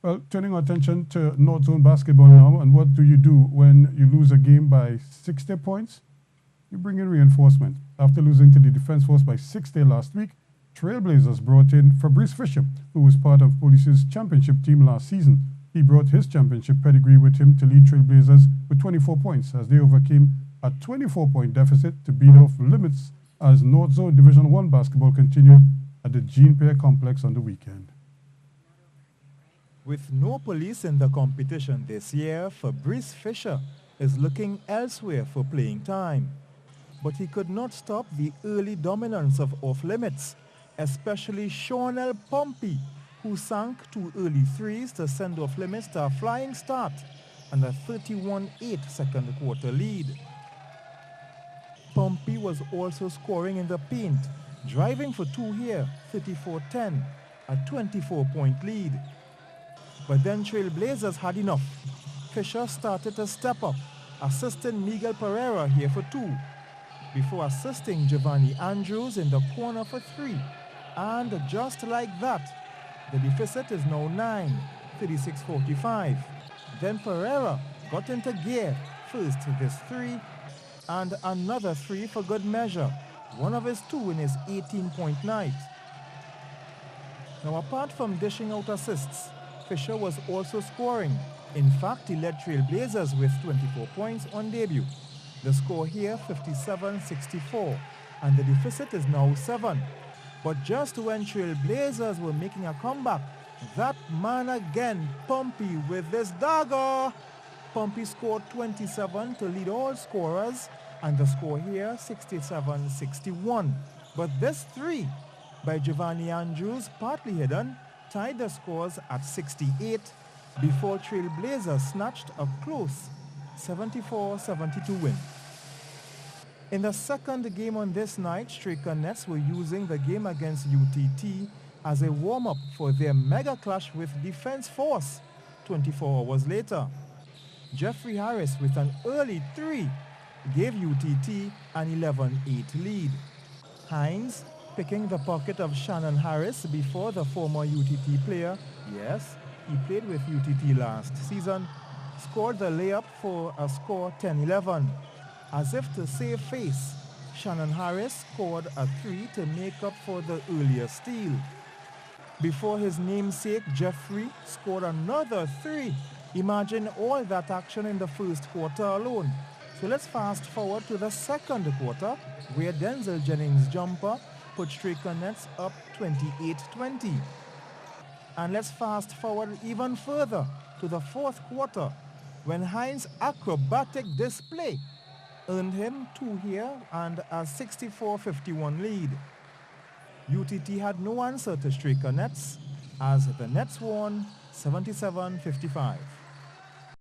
Well, turning our attention to North Zone basketball now, and what do you do when you lose a game by 60 points? You bring in reinforcement. After losing to the Defense Force by 60 last week, Trailblazers brought in Fabrice Fisher, who was part of Police's championship team last season. He brought his championship pedigree with him to lead Trailblazers with 24 points as they overcame a 24-point deficit to beat off limits as North Zone Division 1 basketball continued at the Jean Pierre Complex on the weekend. With no Police in the competition this year, Fabrice Fisher is looking elsewhere for playing time. But he could not stop the early dominance of off-limits, especially Shawnell Pompey, who sank 2 early threes to send off-limits to a flying start and a 31-8 second quarter lead. Pompey was also scoring in the paint, driving for 2 here, 34-10, a 24-point lead. But then Trailblazers had enough. Fisher started to step up, assisting Miguel Pereira here for 2, before assisting Giovanni Andrews in the corner for 3. And just like that, the deficit is now 9, 36-45. Then Pereira got into gear, first this 3, and another 3 for good measure, one of his 2 in his 18-point night. Now apart from dishing out assists, Fisher was also scoring. In fact, he led Trailblazers with 24 points on debut. The score here, 57-64, and the deficit is now 7. But just when Trailblazers were making a comeback, that man again, Pompey, with this dagger. Pompey scored 27 to lead all scorers, and the score here, 67-61. But this 3 by Giovanni Andrews, partly hidden, tied the scores at 68 before Trailblazers snatched a close 74-72 win. In the second game on this night, Striker Nets were using the game against UTT as a warm-up for their mega clash with Defense Force 24 hours later. Jeffrey Harris with an early 3 gave UTT an 11-8 lead. Hines, picking the pocket of Shannon Harris before the former UTT player, yes, he played with UTT last season, scored the layup for a score 10-11. As if to save face, Shannon Harris scored a 3 to make up for the earlier steal. Before his namesake Jeffrey scored another 3. Imagine all that action in the first quarter alone. So let's fast forward to the second quarter, where Denzel Jennings' jumper put Striker Nets up 28-20. And let's fast forward even further to the fourth quarter, when Hines' acrobatic display earned him 2 here and a 64-51 lead. UTT had no answer to Striker Nets, as the Nets won 77-55.